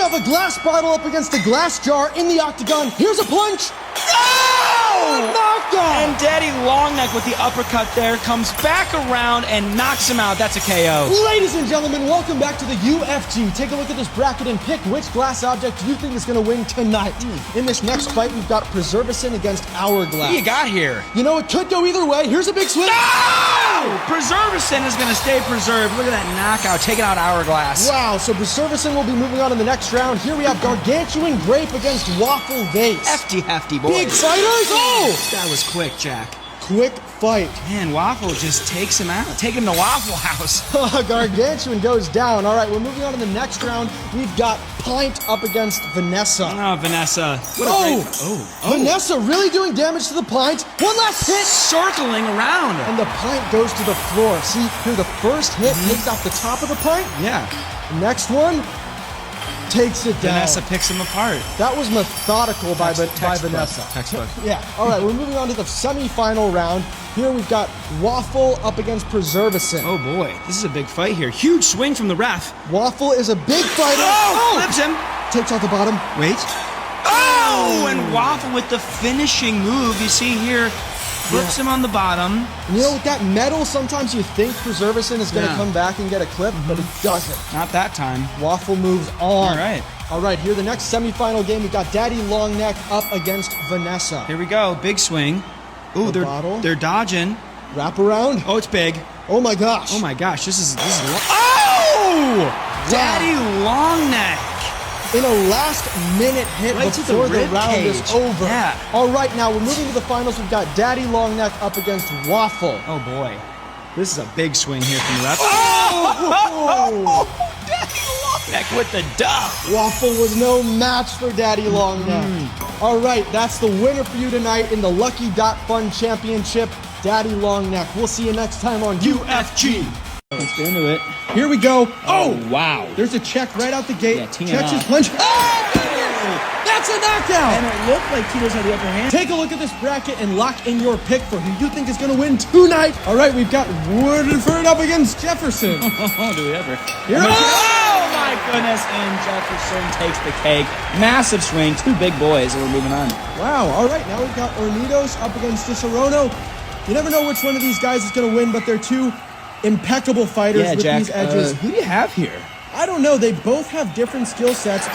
have a glass bottle up against a glass jar in the octagon. Here's a punch. Oh! Knockout! And Daddy Longneck with the uppercut there comes back around and knocks him out. That's a KO. Ladies and gentlemen, welcome back to the UFG. Take a look at this bracket and pick which glass object you think is going to win tonight. In this next fight, we've got Preservacin against Hourglass. What do you got here? You know, it could go either way. Here's a big swing. No! Preservacin is going to stay preserved. Look at that knockout, taking out Hourglass. Wow, so Preservacin will be moving on in the next round. Here we have Gargantuan Grape against Waffle Vase. Hefty boy. Big fighters? Oh! That was quick, Jack. Quick fight. Man, Waffle just takes him out. Take him to Waffle House. Gargantuan goes down. All right, we're moving on to the next round. We've got Pint up against Vanessa. Oh, Vanessa. Vanessa really doing damage to the Pint. One last hit. Circling around. And the Pint goes to the floor. See, here the first hit takes off the top of the Pint. Yeah. The next one takes it down. Vanessa picks him apart. That was methodical by Vanessa. Textbook. Yeah. All right, we're moving on to the semifinal round. Here we've got Waffle up against Preservacin. Oh boy, this is a big fight here. Huge swing from the ref. Waffle is a big fighter. Flips him. Takes out the bottom. Wait. Oh, and Waffle with the finishing move. You see here, flips him on the bottom. And you know, with that metal, sometimes you think Preservacin is going to come back and get a clip, but it doesn't. Not that time. Waffle moves on. All right. All right, here the next semifinal game. We've got Daddy Longneck up against Vanessa. Here we go. Big swing. Ooh, they're dodging. Wrap around. Oh, it's big. Oh my gosh. Oh my gosh, this is oh! Wow. Daddy Longneck. In a last-minute hit Right to before the the round rib is cage. over. Yeah. All right, now we're moving to the finals. We've got Daddy Longneck up against Waffle. Oh boy. This is a big swing here from the left. Oh! Daddy Longneck with the dub. Waffle was no match for Daddy Longneck. All right, that's the winner for you tonight in the Lucky Dot Fun Championship, Daddy Longneck. We'll see you next time on UFG. Let's get into it. Here we go. Oh, wow. There's a check right out the gate. Yeah, teeing Checks his off. punch. Oh! That's a knockout! And it looked like Tito's had the upper hand. Take a look at this bracket and lock in your pick for who you think is going to win tonight. All right, we've got Woodford up against Jefferson. Oh, do we ever? Here Oh, my goodness. And Jefferson takes the cake. Massive swing. Two big boys, and we're moving on. Wow, all right, now we've got Ornidos up against Cicerono. You never know which one of these guys is going to win, but they're two impeccable fighters with Jack, these edges. who do you have here? I don't know, they both have different skill sets.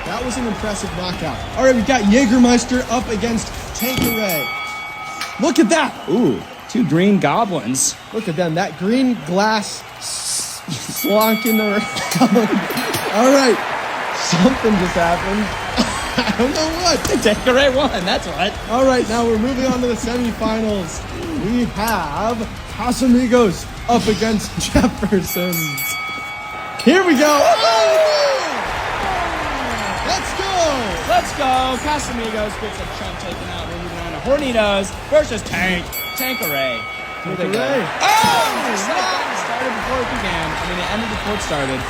That was an impressive knockout. All right, we've got Jägermeister up against Tanqueray. Look at that. Ooh, two green goblins. Look at them. That green glass slunk in the round. All right. Something just happened. I don't know what. Tanqueray won, that's what. All right, now we're moving on to the semifinals. We have Casamigos up against Jeffersons. Here we go. Let's go. Casamigos gets a chunk taken out. We're moving on to Hornitos versus Tanqueray. Here they go. Oh! Just like that, it started before it began. I mean, it ended before it started.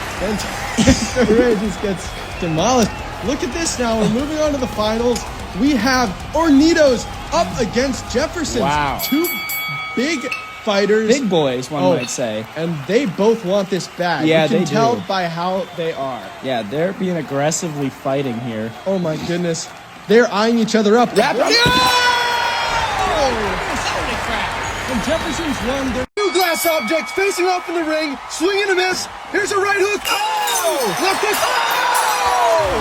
Tanqueray just gets demolished. Look at this now. We're moving on to the finals. We have Ornitos up against Jeffersons. Wow. Two big fighters. Big boys, one might say. And they both want this bag. Yeah, you can they tell do. by how they are. Yeah, they're being aggressively fighting here. Oh my goodness. They're eyeing each other up. Wrap up. Holy crap. And Jefferson's won their two glass objects facing off in the ring. Swing and a miss. Here's a right hook. Oh! Left hook.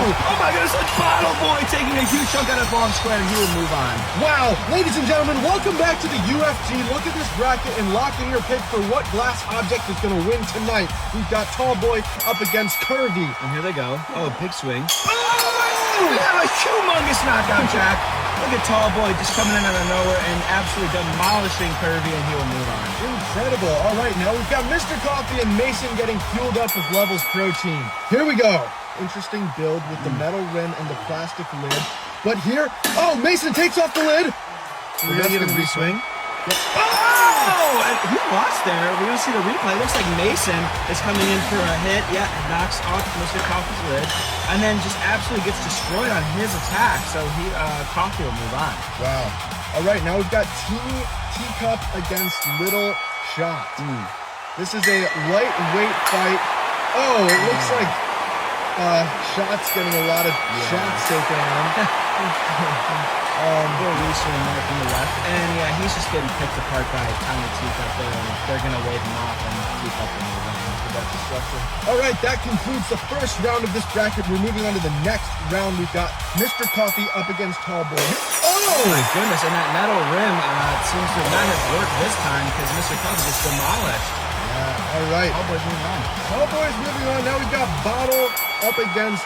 Oh my goodness, it's Bottle Boy taking a huge chunk out of long square, and he will move on. Wow, ladies and gentlemen, welcome back to the UFG. Look at this bracket and lock in your pick for what glass object is going to win tonight. We've got Tall Boy up against Curvy. And here they go. Oh, big swing. We have a humongous knockout, Jack. Look at Tall Boy just coming in out of nowhere and absolutely demolishing Curvy, and he will move on. Incredible. All right, now we've got Mr. Coffee and Mason getting fueled up with Levels Protein. Here we go. Interesting build with the metal rim and the plastic lid. But here, Mason takes off the lid. We're going to get a re-swing. Oh! And he lost there. We're going to see the replay. Looks like Mason is coming in for a hit. Yeah, knocks off Mr. Coffee's lid. And then just absolutely gets destroyed on his attack. So Coffee will move on. Wow. All right, now we've got Teeny Teacup against Little Shot. This is a lightweight fight. Oh, it looks like Shots getting a lot of shots taken on. Bill Reeser in there from the left. And yeah, he's just getting picked apart by Tiny Teacup there. And they're going to wave him off and Teacup will move on to that destruction. All right, that concludes the first round of this bracket. We're moving on to the next round. We've got Mr. Coffee up against Tallboy. Oh my goodness, and that metal rim seems to not have worked this time because Mr. Coffee just demolished. All right. Tallboy's moving on. Tallboy's moving on. Now we've got Bottle up against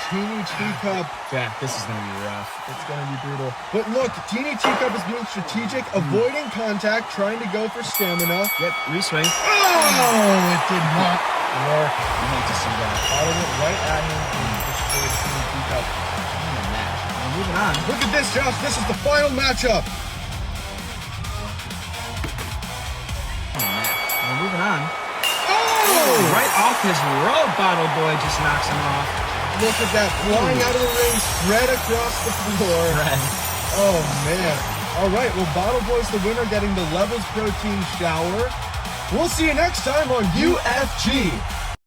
Teeny Teacup. Yeah, this is going to be rough. It's going to be brutal. But look, Teeny Teacup is being strategic, avoiding contact, trying to go for stamina. Yep, reswing. Oh, it did not work. You hate to see that. Bottle went right at him and destroyed Teeny Teacup. What a match. We're moving on. Look at this, Josh. This is the final matchup. We're moving on. Oh! Right off his rope, Bottle Boy just knocks him off. Look at that, flying out of the ring, spread across the floor. Red. Oh, man. All right, well, Bottle Boy's the winner, getting the Levels Protein Shower. We'll see you next time on UFG.